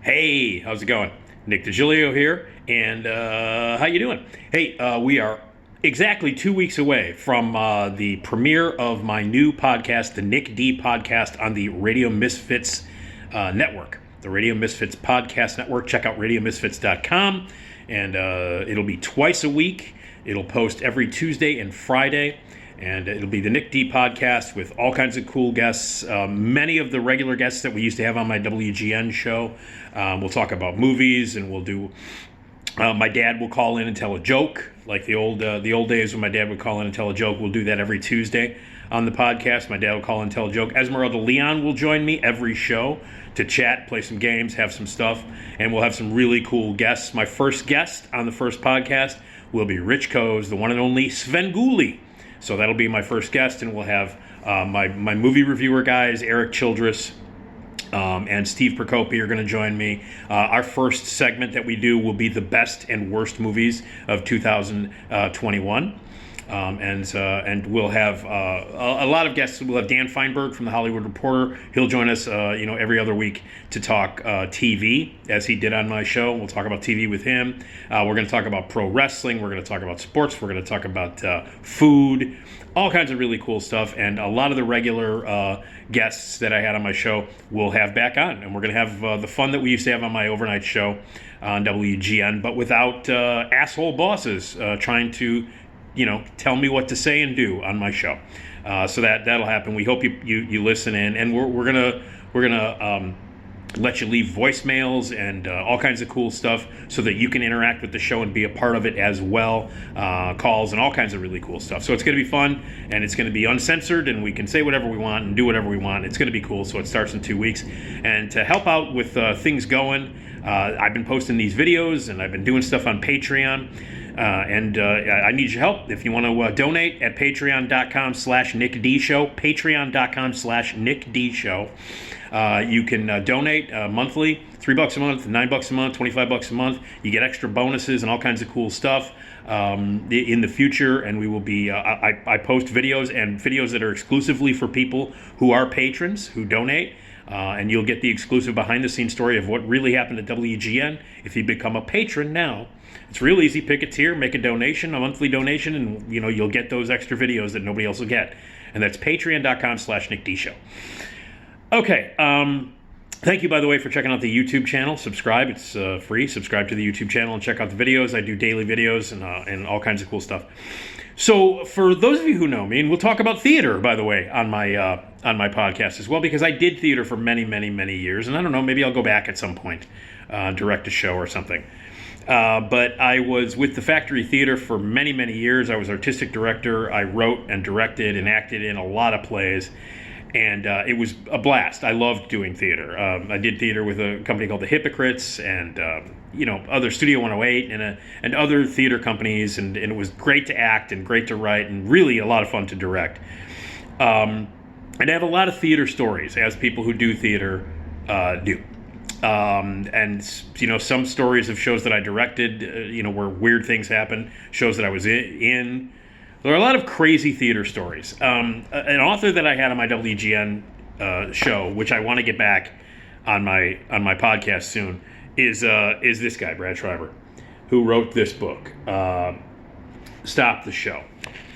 Hey, how's it going? Nick Digilio here, and how you doing? Hey, we are exactly 2 weeks away from the premiere of my new podcast, the Nick D Podcast, on the Radio Misfits network, the Radio Misfits Podcast Network. Check out radiomisfits.com, and it'll be twice a week. It'll post every Tuesday and Friday. And it'll be the Nick D podcast with all kinds of cool guests. Many of the regular guests that we used to have on my WGN show. We'll talk about movies, and we'll do. My dad will call in and tell a joke, like the old days when my dad would call in and tell a joke. We'll do that every Tuesday on the podcast. My dad will call in and tell a joke. Esmeralda Leon will join me every show to chat, play some games, have some stuff, and we'll have some really cool guests. My first guest on the first podcast will be Rich Coes, the one and only Svengoolie. So that'll be my first guest, and we'll have my movie reviewer guys, Eric Childress and Steve Procopi are going to join me. Our first segment that we do will be the best and worst movies of 2021. And we'll have a lot of guests. We'll have Dan Feinberg from The Hollywood Reporter. He'll join us, every other week to talk TV, as he did on my show. We'll talk about TV with him. We're going to talk about pro wrestling. We're going to talk about sports. We're going to talk about food, all kinds of really cool stuff. And a lot of the regular guests that I had on my show will have back on. And we're going to have the fun that we used to have on my overnight show on WGN, but without asshole bosses trying to tell me what to say and do on my show. So that'll happen. We hope you listen in, and we're gonna let you leave voicemails and all kinds of cool stuff so that you can interact with the show and be a part of it as well. Calls and all kinds of really cool stuff. So it's gonna be fun, and it's gonna be uncensored, and we can say whatever we want and do whatever we want. It's gonna be cool. So it starts in 2 weeks, and to help out with things going, I've been posting these videos, and I've been doing stuff on Patreon. And I need your help. If you want to donate at patreon.com/NickDShow, patreon.com/NickDShow. You can donate monthly, $3 a month, $9 a month, $25 a month. You get extra bonuses and all kinds of cool stuff in the future. And we will be, I post videos that are exclusively for people who are patrons, who donate. And you'll get the exclusive behind-the-scenes story of what really happened at WGN if you become a patron now. It's real easy. Pick a tier, make a donation, a monthly donation, and you'll get those extra videos that nobody else will get. And that's patreon.com/NickDShow. Okay. Thank you, by the way, for checking out the YouTube channel. Subscribe. It's free. Subscribe to the YouTube channel and check out the videos. I do daily videos and all kinds of cool stuff. So for those of you who know me, and we'll talk about theater, by the way, on my podcast as well, because I did theater for many, many, many years. And I don't know, maybe I'll go back at some point, direct a show or something. But I was with the Factory Theater for many, many years. I was artistic director. I wrote and directed and acted in a lot of plays. And it was a blast. I loved doing theater. I did theater with a company called The Hypocrites and, other Studio 108 and other theater companies. And it was great to act and great to write and really a lot of fun to direct. And I have a lot of theater stories, as people who do theater do. And some stories of shows that I directed, where weird things happened, shows that I was in. There are a lot of crazy theater stories. An author that I had on my WGN show, which I want to get back on my podcast soon, is this guy, Brad Schreiber, who wrote this book, Stop the Show.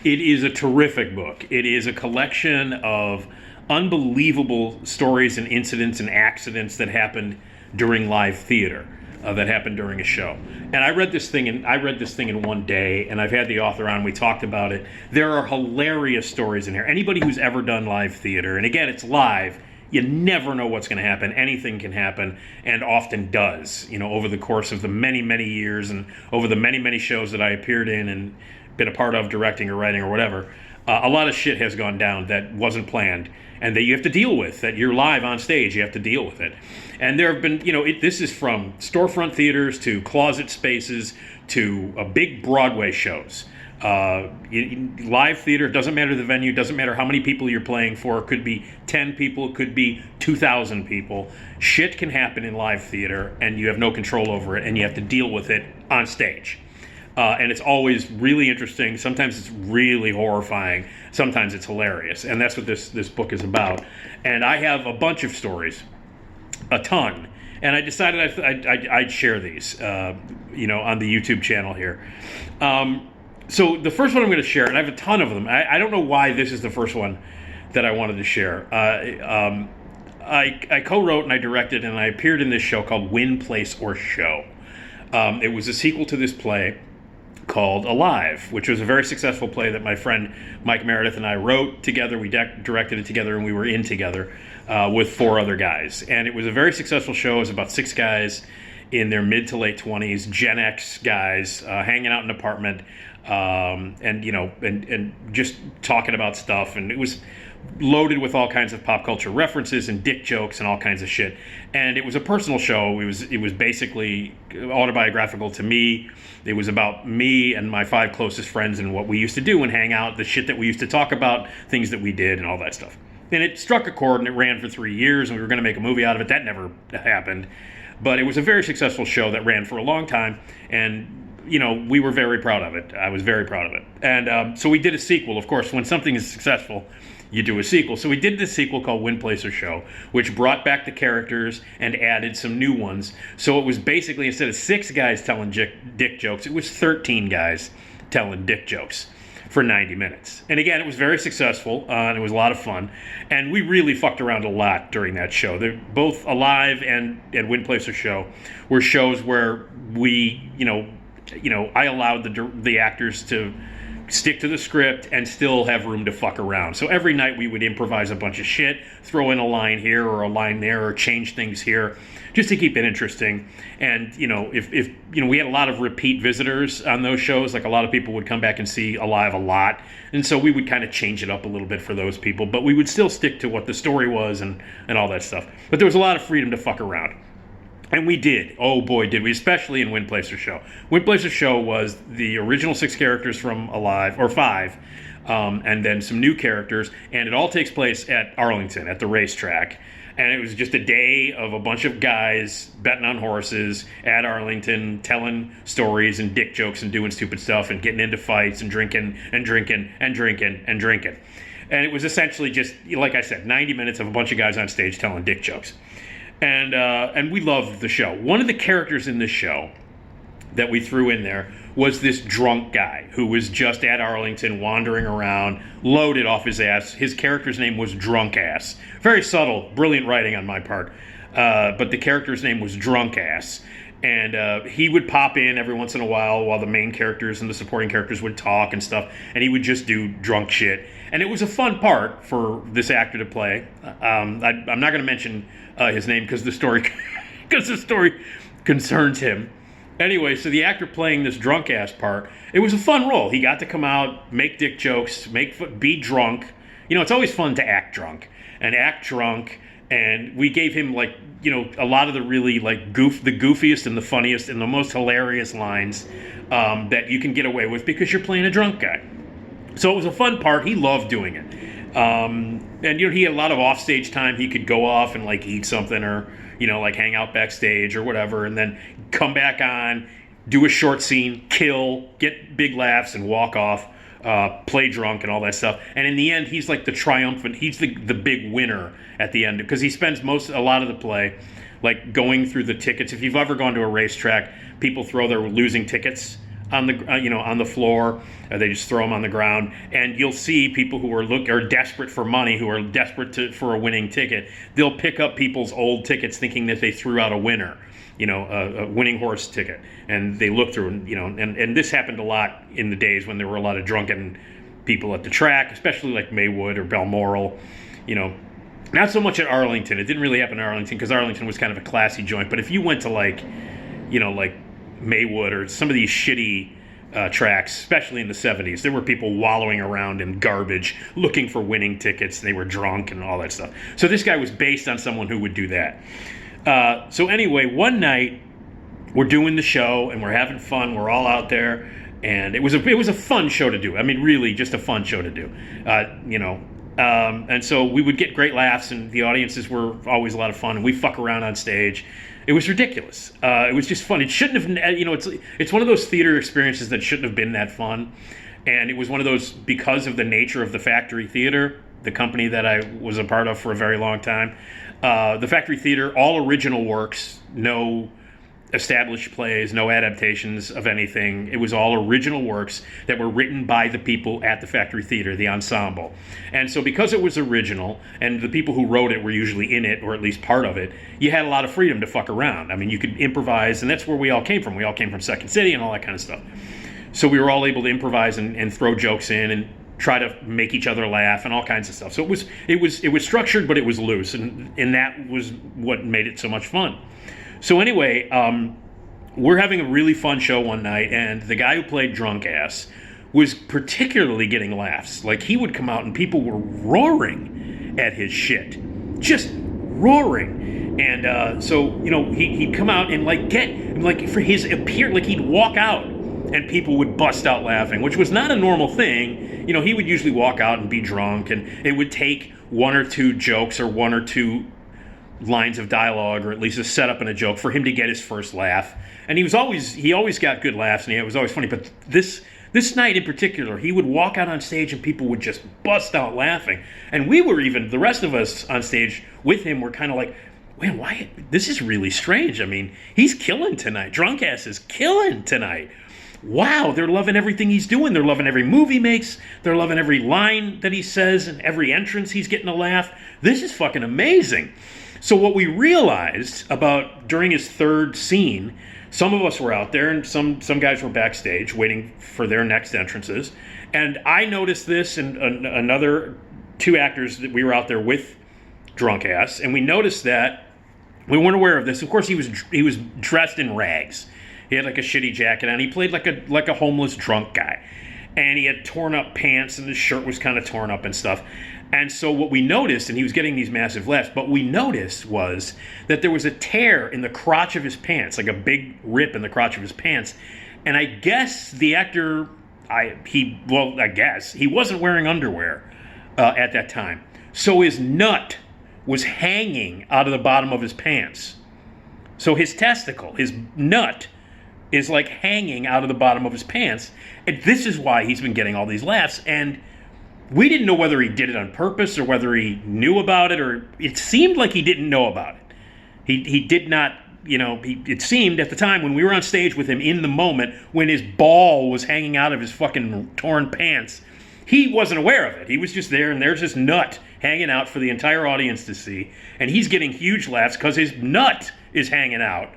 It is a terrific book. It is a collection of unbelievable stories and incidents and accidents that happened during live theater, that happened during a show. And I read this thing in one day, and I've had the author on. We talked about it. There are hilarious stories in here. Anybody who's ever done live theater, and again, it's live, you never know what's going to happen. Anything can happen, and often does, over the course of the many, many years and over the many, many shows that I appeared in and been a part of, directing or writing or whatever. A lot of shit has gone down that wasn't planned and that you have to deal with, that you're live on stage, you have to deal with it. And there have been, this is from storefront theaters to closet spaces to big Broadway shows. Live theater, doesn't matter the venue, doesn't matter how many people you're playing for. It could be 10 people, it could be 2,000 people. Shit can happen in live theater and you have no control over it and you have to deal with it on stage. And it's always really interesting. Sometimes it's really horrifying. Sometimes it's hilarious. And that's what this book is about. And I have a bunch of stories, a ton. and I decided I'd share these, on the YouTube channel here. So the first one I'm going to share, and I have a ton of them. I don't know why this is the first one that I wanted to share. I co-wrote and I directed and I appeared in this show called Win, Place, or Show. It was a sequel to this play called Alive, which was a very successful play that my friend Mike Meredith and I wrote together. We directed it together, and we were in together with 4 other guys. And it was a very successful show. It was about 6 guys in their mid to late 20s, Gen X guys, hanging out in an apartment, and just talking about stuff. And it was loaded with all kinds of pop culture references and dick jokes and all kinds of shit. And it was a personal show. It was basically autobiographical to me. It was about me and my 5 closest friends and what we used to do and hang out, the shit that we used to talk about, things that we did and all that stuff. And it struck a chord and it ran for 3 years and we were going to make a movie out of it. That never happened. But it was a very successful show that ran for a long time, and we were very proud of it. I was very proud of it. And so we did a sequel. Of course, when something is successful, you do a sequel. So we did this sequel called Win, Place, or Show, which brought back the characters and added some new ones. So it was basically, instead of 6 guys telling dick jokes, it was 13 guys telling dick jokes for 90 minutes. And again, it was very successful, and it was a lot of fun. And we really fucked around a lot during that show. They're both Alive and Win, Place, or Show were shows where we, I allowed the actors to stick to the script and still have room to fuck around. So every night we would improvise a bunch of shit, throw in a line here or a line there, or change things here, just to keep it interesting. And if we had a lot of repeat visitors on those shows, like a lot of people would come back and see Alive a lot, and so we would kind of change it up a little bit for those people, but we would still stick to what the story was and all that stuff. But there was a lot of freedom to fuck around. And we did. Oh boy, did we, especially in Win, Place, or Show. Win, Place, or Show was the original 6 characters from Alive, or 5, and then some new characters, and it all takes place at Arlington, at the racetrack. And it was just a day of a bunch of guys betting on horses at Arlington, telling stories and dick jokes and doing stupid stuff and getting into fights and drinking and drinking and drinking and drinking. And it was essentially just, like I said, 90 minutes of a bunch of guys on stage telling dick jokes. And we loved the show. One of the characters in this show that we threw in there was this drunk guy who was just at Arlington wandering around, loaded off his ass. His character's name was Drunk Ass. Very subtle, brilliant writing on my part. But the character's name was Drunk Ass. And he would pop in every once in a while the main characters and the supporting characters would talk and stuff. And he would just do drunk shit. And it was a fun part for this actor to play. I'm not going to mention his name because the story concerns him. Anyway, so the actor playing this drunk ass part, it was a fun role. He got to come out, make dick jokes, be drunk. It's always fun to act drunk. And we gave him a lot of the really the goofiest and the funniest and the most hilarious lines that you can get away with because you're playing a drunk guy. So it was a fun part. He loved doing it. And he had a lot of offstage time. He could go off and eat something or hang out backstage or whatever, and then come back on, do a short scene, kill, get big laughs, and walk off. Play drunk and all that stuff. And in the end, he's like the triumphant. He's the big winner at the end because he spends a lot of the play going through the tickets. If you've ever gone to a racetrack, people throw their losing tickets on the on the floor. They just throw them on the ground, and you'll see people who are desperate for money, who are desperate for a winning ticket. They'll pick up people's old tickets, thinking that they threw out a winner. A winning horse ticket, and they look through, and this happened a lot in the days when there were a lot of drunken people at the track, especially like Maywood or Balmoral, not so much at Arlington. It didn't really happen in Arlington because Arlington was kind of a classy joint, but if you went to like Maywood or some of these shitty tracks, especially in the 70s, there were people wallowing around in garbage looking for winning tickets. They were drunk and all that stuff. So this guy was based on someone who would do that. So anyway, one night we're doing the show and we're having fun. We're all out there, and it was a fun show to do. I mean, really, just a fun show to do. And so we would get great laughs, and the audiences were always a lot of fun. And we fuck around on stage. It was ridiculous. It was just fun. It shouldn't have. It's one of those theater experiences that shouldn't have been that fun. And it was one of those because of the nature of the Factory Theater, the company that I was a part of for a very long time. The Factory Theater, all original works, no established plays, no adaptations of anything. It was all original works that were written by the people at the Factory Theater, the ensemble. And so because it was original, and the people who wrote it were usually in it, or at least part of it, you had a lot of freedom to fuck around. I mean, you could improvise, and that's where we all came from. We all came from Second City and all that kind of stuff. So we were all able to improvise and throw jokes in and try to make each other laugh and all kinds of stuff. So it was structured, but it was loose, and that was what made it so much fun. So anyway, we're having a really fun show one night, and the guy who played Drunk Ass was particularly getting laughs. Like, he would come out and people were roaring at his shit. Just roaring. And so, you know, he'd come out and for his appearance, like he'd walk out and people would bust out laughing, which was not a normal thing. You know, he would usually walk out and be drunk, and it would take one or two jokes or one or two lines of dialogue, or at least a setup and a joke, for him to get his first laugh. And he always got good laughs, and it was always funny. But this night in particular, he would walk out on stage and people would just bust out laughing. And we were the rest of us on stage with him were kind of like, man, why? This is really strange. I mean, he's killing tonight. Drunk Ass is killing tonight. Wow, they're loving everything he's doing. They're loving every move he makes. They're loving every line that he says, and every entrance he's getting a laugh. This is fucking amazing. So what we realized about during his third scene, some of us were out there and some guys were backstage waiting for their next entrances. And I noticed this, and another two actors that we were out there with Drunk Ass, and we noticed that we weren't aware of this. Of course, he was dressed in rags. He had like a shitty jacket on. He played like a homeless drunk guy. And he had torn up pants, and his shirt was kind of torn up and stuff. And so what we noticed, and he was getting these massive laughs, but we noticed was that there was a tear in the crotch of his pants, like a big rip in the crotch of his pants. And I guess the actor, I guess, he wasn't wearing underwear at that time. So his nut was hanging out of the bottom of his pants. So his testicle, his nut, is like hanging out of the bottom of his pants. And this is why he's been getting all these laughs. And we didn't know whether he did it on purpose or whether he knew about it, or it seemed like he didn't know about it. He did not, you know, it seemed at the time when we were on stage with him in the moment when his ball was hanging out of his fucking torn pants, he wasn't aware of it. He was just there, and there's his nut hanging out for the entire audience to see. And he's getting huge laughs because his nut is hanging out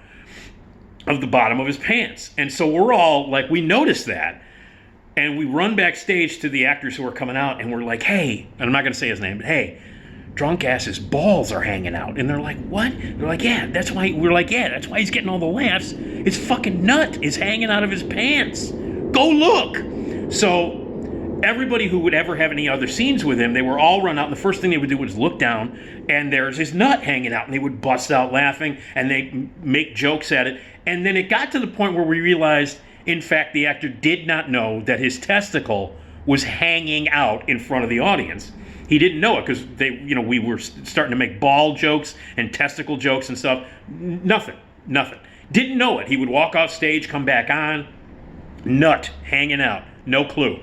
of the bottom of his pants. And so we're all like, we noticed that. And we run backstage to the actors who are coming out, and we're like, hey, and I'm not going to say his name, but hey, Drunk Ass's balls are hanging out. And they're like, what? They're like, yeah, that's why. We're like, yeah, that's why he's getting all the laughs. His fucking nut is hanging out of his pants. Go look. So everybody who would ever have any other scenes with him, they were all run out, and the first thing they would do was look down, and there's his nut hanging out, and they would bust out laughing, and they make jokes at it. And then it got to the point where we realized, in fact, the actor did not know that his testicle was hanging out in front of the audience. He didn't know it because we were starting to make ball jokes and testicle jokes and stuff. Nothing. Didn't know it. He would walk off stage, come back on, nut hanging out, no clue.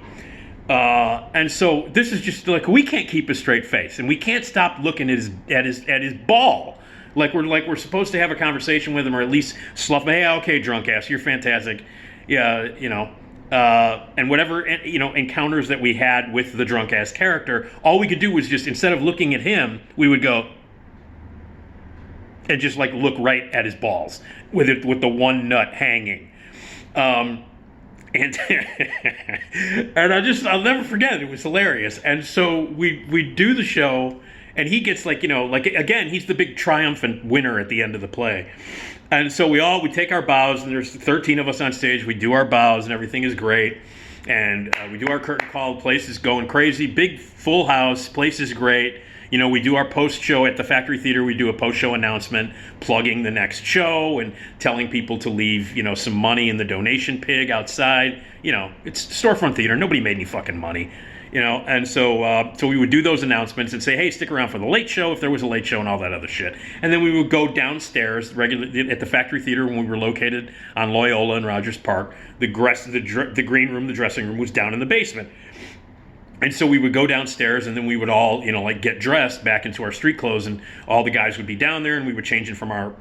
And so this is just like, we can't keep a straight face, and we can't stop looking at his ball. Like we're supposed to have a conversation with him, or at least slough. Hey, okay, Drunk Ass, you're fantastic. Yeah, and whatever encounters that we had with the Drunk Ass character, all we could do was just, instead of looking at him, we would go and just like look right at his balls with the one nut hanging. And and I'll never forget it. It was hilarious. And so we do the show, and he gets again, he's the big triumphant winner at the end of the play. And so we take our bows, and there's 13 of us on stage. We do our bows, and everything is great. And we do our curtain call. Place is going crazy. Big full house. Place is great. We do our post-show at the Factory Theater. We do a post-show announcement plugging the next show and telling people to leave, some money in the donation pig outside. It's storefront theater. Nobody made any fucking money. And so we would do those announcements and say, hey, stick around for the late show if there was a late show and all that other shit. And then we would go downstairs regularly at the Factory Theater when we were located on Loyola and Rogers Park. The green room, the dressing room was down in the basement. And so we would go downstairs, and then we would all, like get dressed back into our street clothes, and all the guys would be down there, and we would change in from our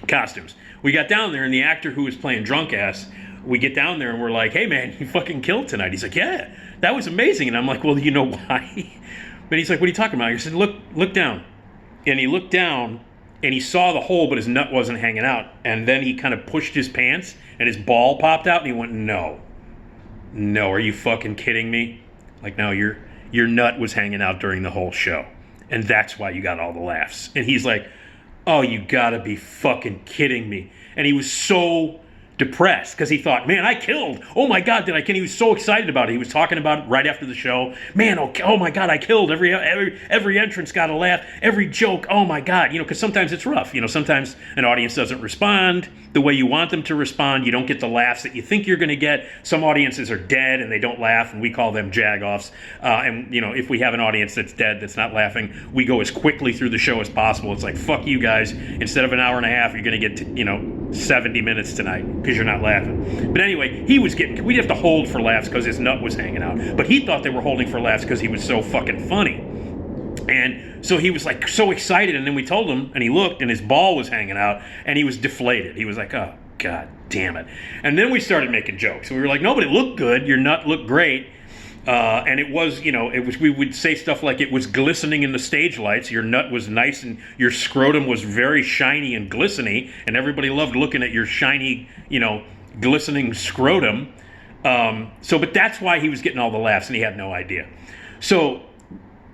costumes. We got down there, and the actor who was playing drunk ass, we get down there, and we're like, "Hey man, you fucking killed tonight." He's like, "Yeah, that was amazing." And I'm like, "Well, you know why?" But he's like, "What are you talking about?" I said, "Look down." And he looked down, and he saw the hole, but his nut wasn't hanging out. And then he kind of pushed his pants, and his ball popped out, and he went, "No, are you fucking kidding me?" Like, no, your nut was hanging out during the whole show, and that's why you got all the laughs. And he's like, "Oh, you gotta be fucking kidding me." And he was so depressed because he thought, "Man, I killed. Oh my God, did I kill?" He was so excited about it. He was talking about it right after the show. "Man, oh my God, I killed. Every entrance got a laugh. Every joke. Oh my God." Because sometimes it's rough. Sometimes an audience doesn't respond the way you want them to respond. You don't get the laughs that you think you're going to get. Some audiences are dead and they don't laugh, and we call them jag-offs. And if we have an audience that's dead, that's not laughing, we go as quickly through the show as possible. It's like, fuck you guys. Instead of an hour and a half, you're going to get 70 minutes tonight because you're not laughing. But anyway, we'd have to hold for laughs because his nut was hanging out. But he thought they were holding for laughs because he was so fucking funny. And so he was like so excited, and then we told him, and he looked, and his ball was hanging out, and he was deflated. He was like, "Oh, God damn it." And then we started making jokes. We were like, "No, but it looked good. Your nut looked great." And it was, we would say stuff like it was glistening in the stage lights. Your nut was nice, and your scrotum was very shiny and glistening, and everybody loved looking at your shiny, glistening scrotum. But that's why he was getting all the laughs, and he had no idea. So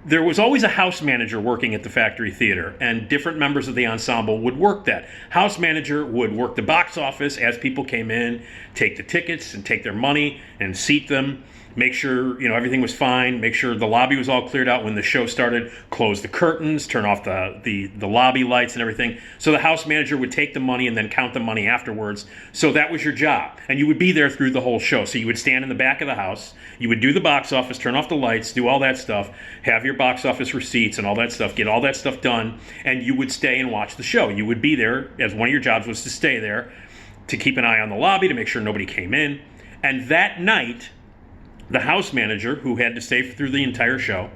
there was always a house manager working at the Factory Theater, and different members of the ensemble would work that. House manager would work the box office as people came in, take the tickets and take their money and seat them, make sure everything was fine, make sure the lobby was all cleared out when the show started, close the curtains, turn off the lobby lights and everything. So the house manager would take the money and then count the money afterwards. So that was your job, and you would be there through the whole show. So you would stand in the back of the house, you would do the box office, turn off the lights, do all that stuff, have your box office receipts and all that stuff, get all that stuff done, and you would stay and watch the show. You would be there, as one of your jobs was to stay there, to keep an eye on the lobby, to make sure nobody came in. And that night, the house manager, who had to stay through the entire show,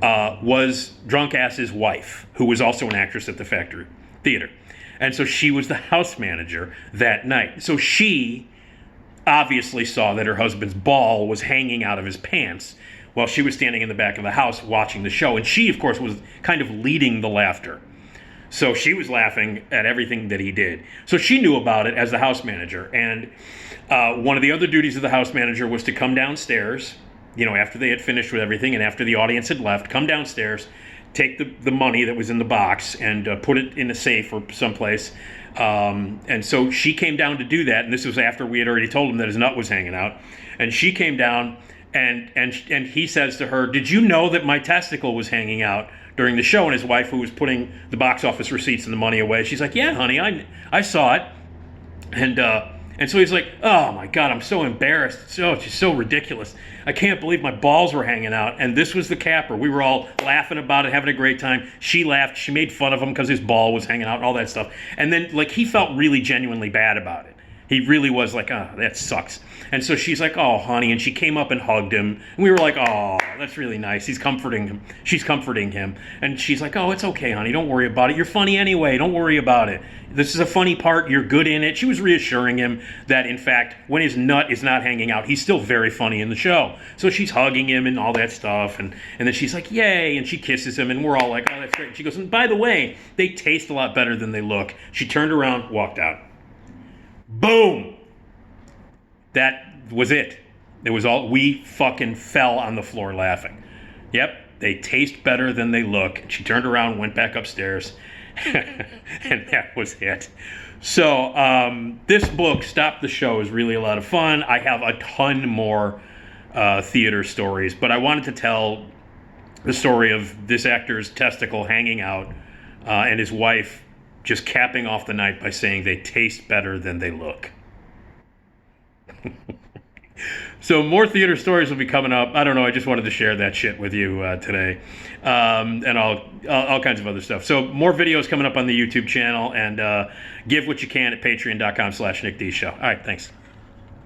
was Drunk Ass's wife, who was also an actress at the Factory Theater. And so she was the house manager that night. So she obviously saw that her husband's ball was hanging out of his pants while she was standing in the back of the house watching the show. And she, of course, was kind of leading the laughter. So she was laughing at everything that he did. So she knew about it as the house manager. And one of the other duties of the house manager was to come downstairs, after they had finished with everything and after the audience had left, come downstairs, take the money that was in the box and put it in a safe or someplace. And so she came down to do that. And this was after we had already told him that his nut was hanging out. And she came down and he says to her, "Did you know that my testicle was hanging out during the show?" And his wife, who was putting the box office receipts and the money away, she's like, "Yeah, honey, I saw it." And so he's like, "Oh my God, I'm so embarrassed. It's just so ridiculous. I can't believe my balls were hanging out." And this was the capper. We were all laughing about it, having a great time. She laughed. She made fun of him because his ball was hanging out and all that stuff. And then he felt really genuinely bad about it. He really was like, "Oh, that sucks." And so she's like, "Oh, honey." And she came up and hugged him. And we were like, "Oh, that's really nice." He's comforting him. She's comforting him. And she's like, "Oh, it's okay, honey. Don't worry about it. You're funny anyway. Don't worry about it. This is a funny part. You're good in it." She was reassuring him that, in fact, when his nut is not hanging out, he's still very funny in the show. So she's hugging him and all that stuff. And then she's like, "Yay." And she kisses him. And we're all like, "Oh, that's great." And she goes, "And by the way, they taste a lot better than they look." She turned around, walked out. Boom. That was it. It was all, we fucking fell on the floor laughing. Yep, they taste better than they look. She turned around, went back upstairs, and that was it. So this book, Stop the Show, is really a lot of fun. I have a ton more theater stories, but I wanted to tell the story of this actor's testicle hanging out and his wife just capping off the night by saying they taste better than they look. So more theater stories will be coming up. I don't know. I just wanted to share that shit with you today, and all kinds of other stuff. So more videos coming up on the YouTube channel, and give what you can at patreon.com/NickDShow. All right, thanks.